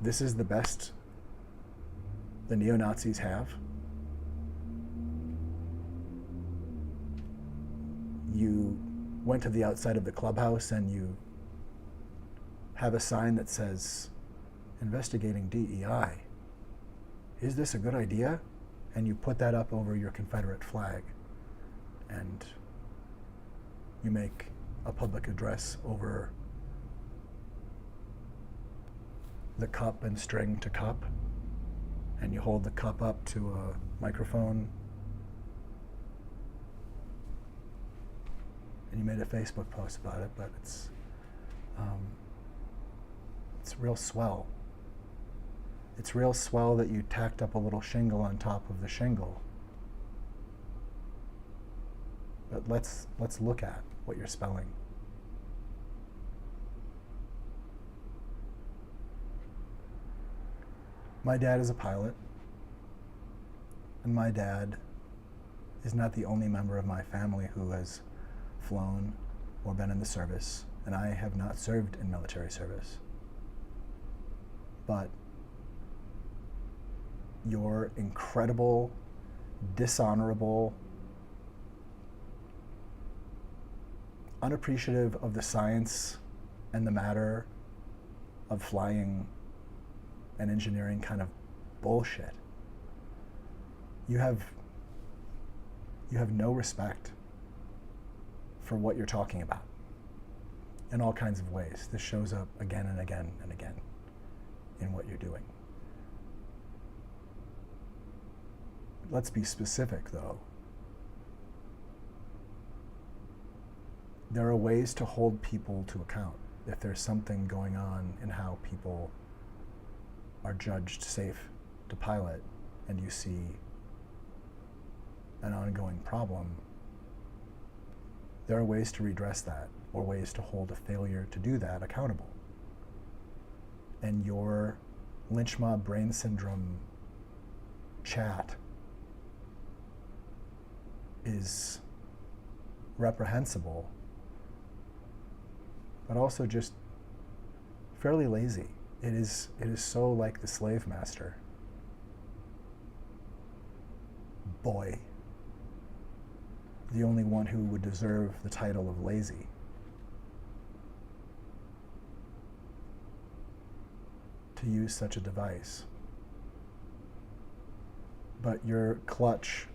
S2: This is the best the neo-Nazis have. You went to the outside of the clubhouse and you have a sign that says, investigating DEI. Is this a good idea? And you put that up over your Confederate flag. And you make a public address over the cup and string to cup. And you hold the cup up to a microphone. and you made a Facebook post about it, but it's real swell. It's real swell that you tacked up a little shingle on top of the shingle. But let's look at what you're spelling. My dad is a pilot, and my dad is not the only member of my family who has flown or been in the service, and I have not served in military service. But your incredible, dishonorable, unappreciative of the science and the matter of flying and engineering kind of bullshit. You have no respect for what you're talking about in all kinds of ways. This shows up again and again and again in what you're doing. Let's be specific, though. There are ways to hold people to account if there's something going on in how people are judged safe to pilot, and you see an ongoing problem. There are ways to redress that, or ways to hold a failure to do that accountable. And your lynch mob brain syndrome chat is reprehensible, but also just fairly lazy. It is so like the slave master. Boy, the only one who would deserve the title of lazy. To use such a device. But your clutch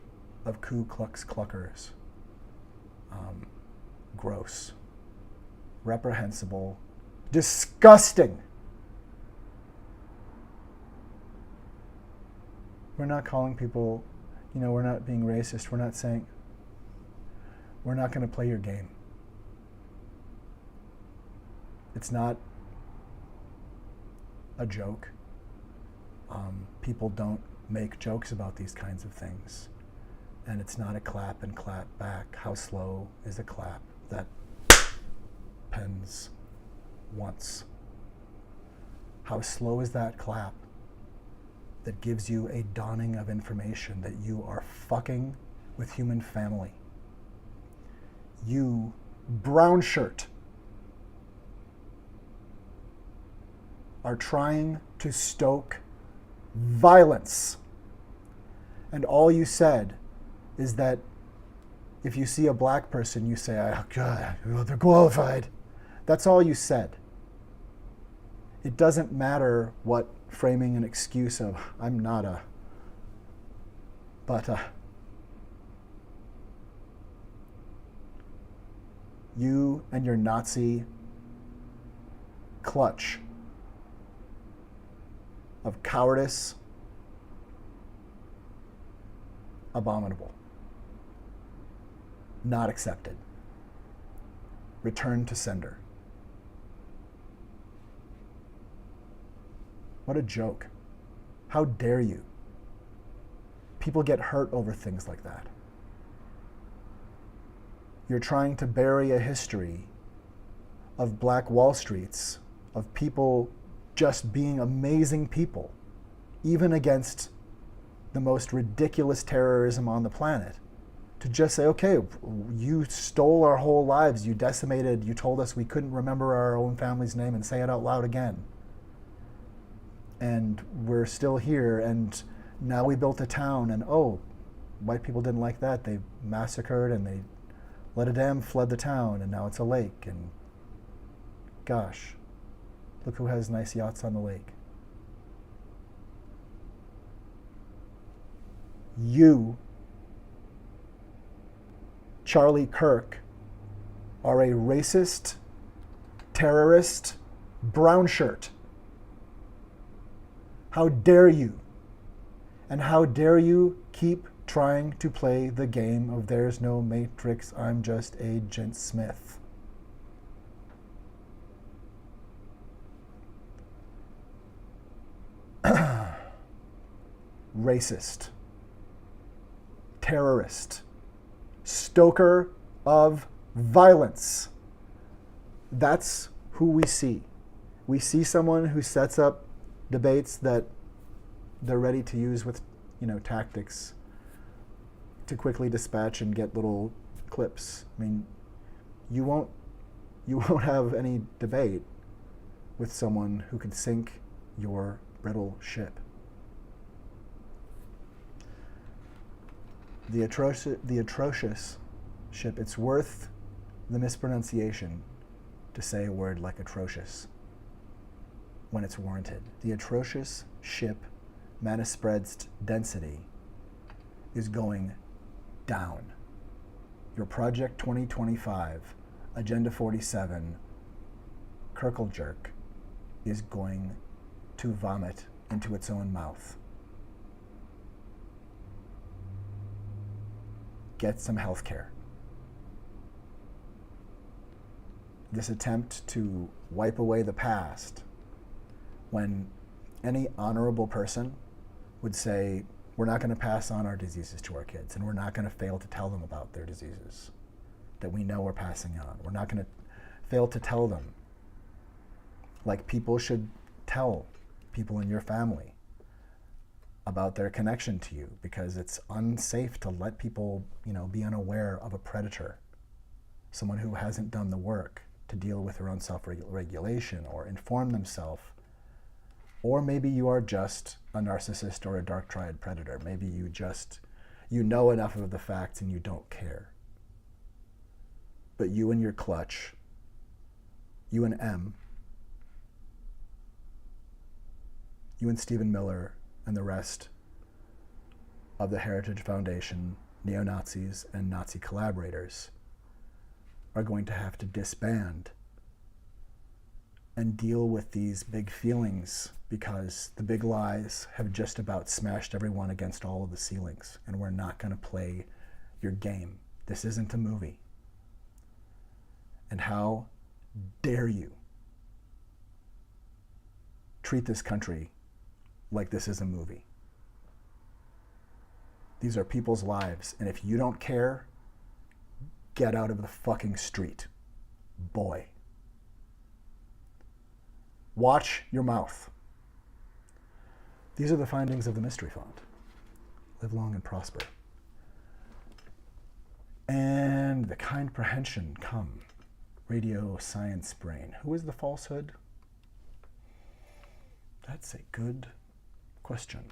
S2: of Ku Klux Cluckers, gross, reprehensible, disgusting. We're not calling people, we're not being racist. We're not saying, we're not going to play your game. It's not a joke. People don't make jokes about these kinds of things. And it's not a clap and clap back. How slow is a clap that pens once? How slow is that clap that gives you a dawning of information that you are fucking with human family? You brown shirt are trying to stoke violence. And all you said is that if you see a black person, you say, oh God, they're qualified. That's all you said. It doesn't matter what framing an excuse of, I'm not a, but you and your Nazi clutch of cowardice, abominable. Not accepted. Return to sender. What a joke. How dare you? People get hurt over things like that. You're trying to bury a history of Black Wall Streets, of people just being amazing people, even against the most ridiculous terrorism on the planet. To just say, okay, you stole our whole lives, you decimated, you told us we couldn't remember our own family's name and say it out loud again. And we're still here, and now we built a town, and oh, white people didn't like that. They massacred and they let a dam flood the town, and now it's a lake, and gosh, look who has nice yachts on the lake. You, Charlie Kirk, are a racist, terrorist, brown shirt. How dare you? And how dare you keep trying to play the game of there's no matrix, I'm just Agent Smith. Racist, terrorist, stoker of violence. That's who we see. We see someone who sets up debates that they're ready to use with, tactics to quickly dispatch and get little clips. I mean, you won't have any debate with someone who could sink your brittle ship. The atrocious ship, it's worth the mispronunciation to say a word like atrocious when it's warranted. The atrocious ship Manispread's density is going down. Your Project 2025, Agenda 47, Kirkle jerk is going to vomit into its own mouth. Get some health care. This attempt to wipe away the past, when any honorable person would say, we're not going to pass on our diseases to our kids, and we're not going to fail to tell them about their diseases that we know we're passing on. We're not going to fail to tell them, like people should tell people in your family about their connection to you, because it's unsafe to let people, be unaware of a predator, someone who hasn't done the work to deal with their own self-regulation or inform themselves. Or maybe you are just a narcissist or a dark triad predator. Maybe you know enough of the facts and you don't care. But you and your clutch, you and M, you and Stephen Miller and the rest of the Heritage Foundation, neo-Nazis and Nazi collaborators are going to have to disband and deal with these big feelings, because the big lies have just about smashed everyone against all of the ceilings, and we're not going to play your game. This isn't a movie. And how dare you treat this country like this is a movie? These are people's lives, and if you don't care, get out of the fucking street. Boy. Watch your mouth. These are the findings of the Mystery Fund. Live long and prosper. And the comprehension come. Radio science brain. Who is the falsehood? That's a good question.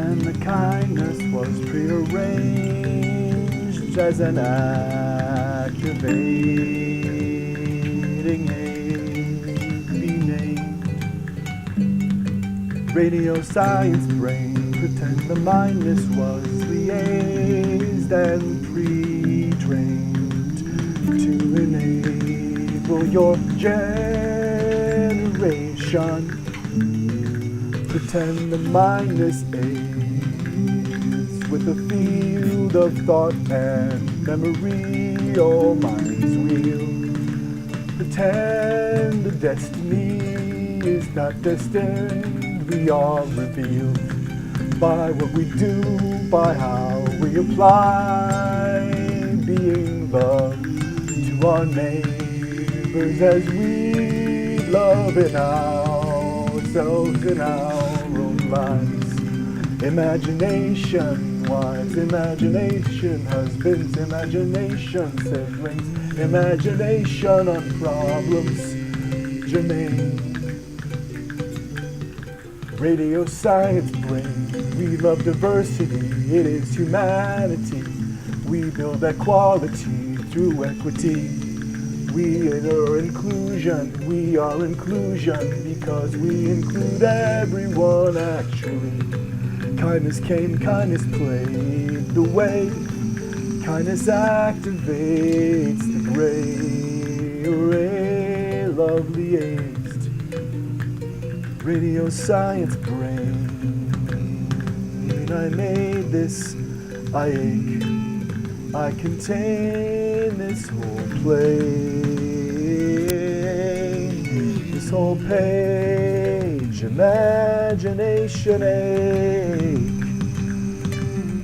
S2: Pretend the kindness was prearranged as an activating aid. Be named radio science brain. Pretend the mindness was liaised and pre-trained to enable your generation. Pretend the mindness aids with a field of thought and memory, all minds wheel. Pretend the destiny is not destined, we are revealed by what we do, by how we apply being love to our neighbors as we love in ourselves in our own lives. Imagination, wives, imagination, husbands, imagination, siblings, imagination on problems germane. Radio science brain, we love diversity, it is humanity. We build equality through equity. We are inclusion because we include everyone actually. Kindness came, kindness played the way. Kindness activates the gray array, lovely aged. Radio science brain, I made this, I ache, I contain this whole plane, this whole page, imagination ache.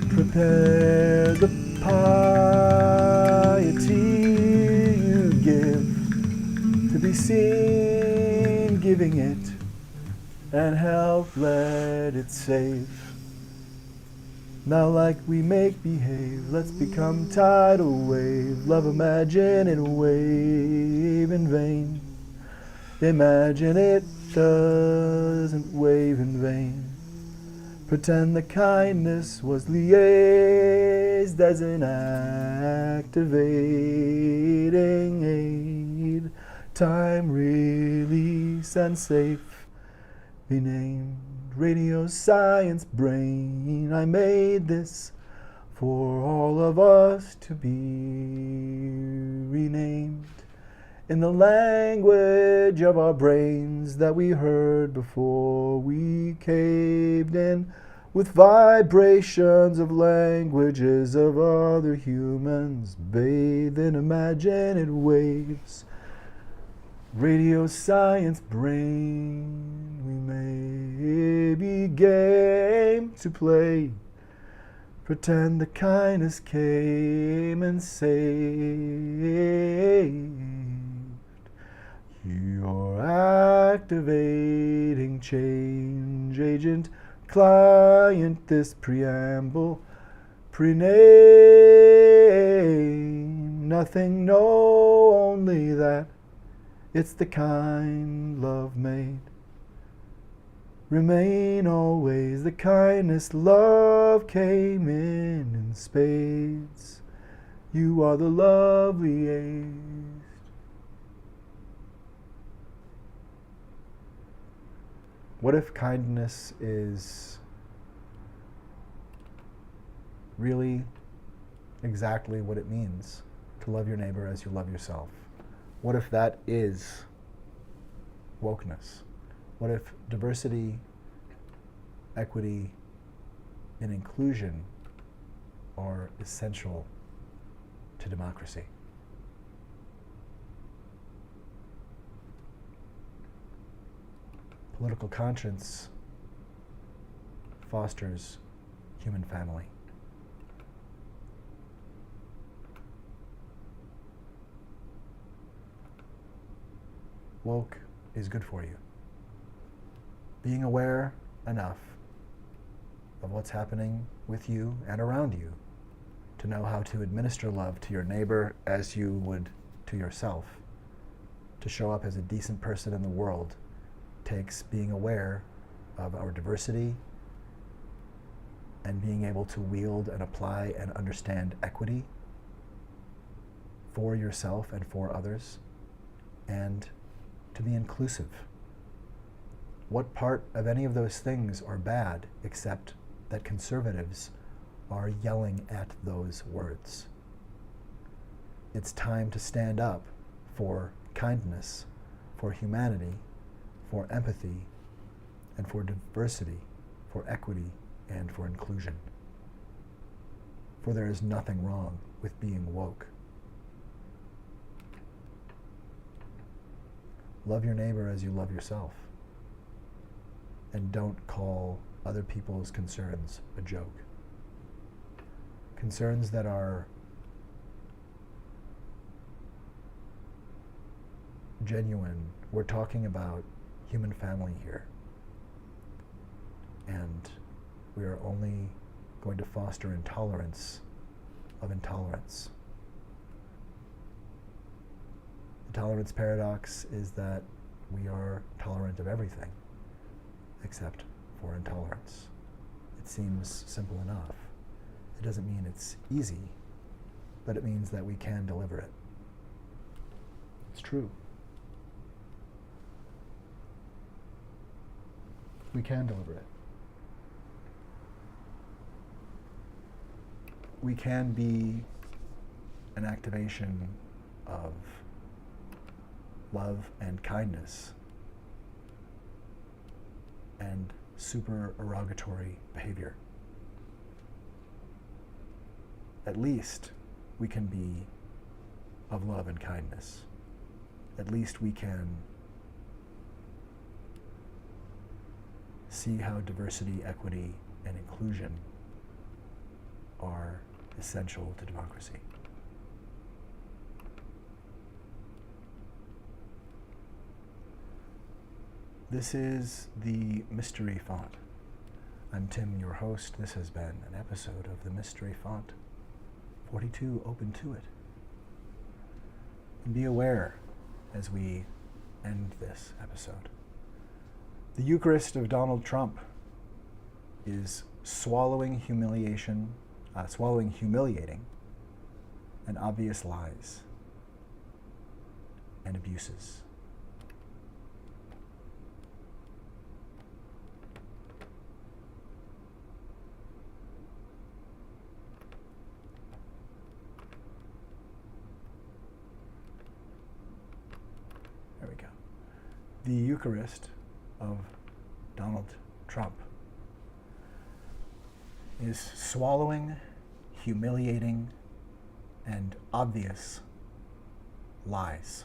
S2: Prepare the piety you give to be seen giving it, and help let it save. Now like we make behave, let's become tidal wave. Love imagine it wave in vain. Imagine it doesn't wave in vain. Pretend the kindness was liaised as an activating aid. Time release and safe. Be named radio science brain. I made this for all of us to be renamed in the language of our brains that we heard before we caved in with vibrations of languages of other humans bathed in imagined waves. Radio science brain, we may be game to play. Pretend the kindness came and saved. You're activating change agent, client, this preamble, prename, nothing, no, only that. It's the kind love made. Remain always the kindness, love came in spades. You are the loveliest. What if kindness is really exactly what it means to love your neighbor as you love yourself? What if that is wokeness? What if diversity, equity, and inclusion are essential to democracy? Political conscience fosters human family. Woke is good for you. Being aware enough of what's happening with you and around you to know how to administer love to your neighbor as you would to yourself, to show up as a decent person in the world, takes being aware of our diversity and being able to wield and apply and understand equity for yourself and for others, and to be inclusive. What part of any of those things are bad except that conservatives are yelling at those words? It's time to stand up for kindness, for humanity, for empathy, and for diversity, for equity, and for inclusion. For there is nothing wrong with being woke. Love your neighbor as you love yourself. And don't call other people's concerns a joke. Concerns that are genuine. We're talking about human family here. And we are only going to foster intolerance of intolerance. The tolerance paradox is that we are tolerant of everything except for intolerance. It seems simple enough. It doesn't mean it's easy, but it means that we can deliver it. It's true. We can deliver it. We can be an activation of love and kindness and supererogatory behavior. At least we can be of love and kindness. At least we can see how diversity, equity, and inclusion are essential to democracy. This is the Mystery Font. I'm Tim, your host. This has been an episode of the Mystery Font 42, Ope Intuit. And be aware as we end this episode. The Eucharist of Donald Trump is swallowing humiliating and obvious lies and abuses. There we go. The Eucharist of Donald Trump is swallowing, humiliating, and obvious lies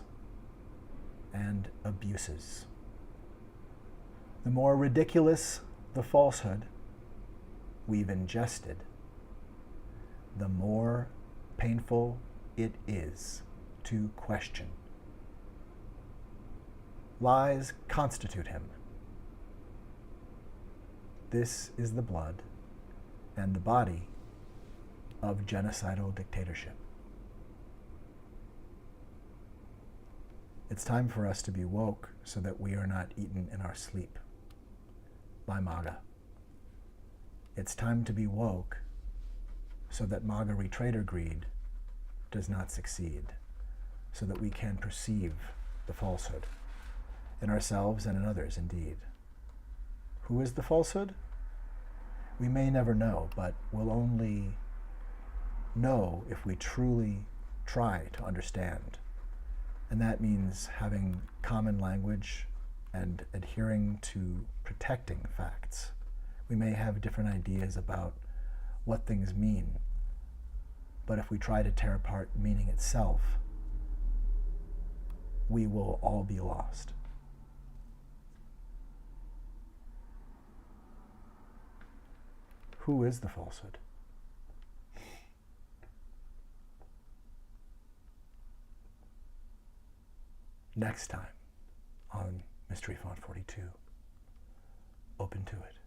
S2: and abuses. The more ridiculous the falsehood we've ingested, the more painful it is to question. Lies constitute him. This is the blood and the body of genocidal dictatorship. It's time for us to be woke so that we are not eaten in our sleep by MAGA. It's time to be woke so that MAGA retrader greed does not succeed, so that we can perceive the falsehood in ourselves and in others indeed. Who is the falsehood? We may never know, but we'll only know if we truly try to understand. And that means having common language and adhering to protecting facts. We may have different ideas about what things mean, but if we try to tear apart meaning itself, we will all be lost. Who is the falsehood? Next time on Mystery Font 42, Ope Intuit.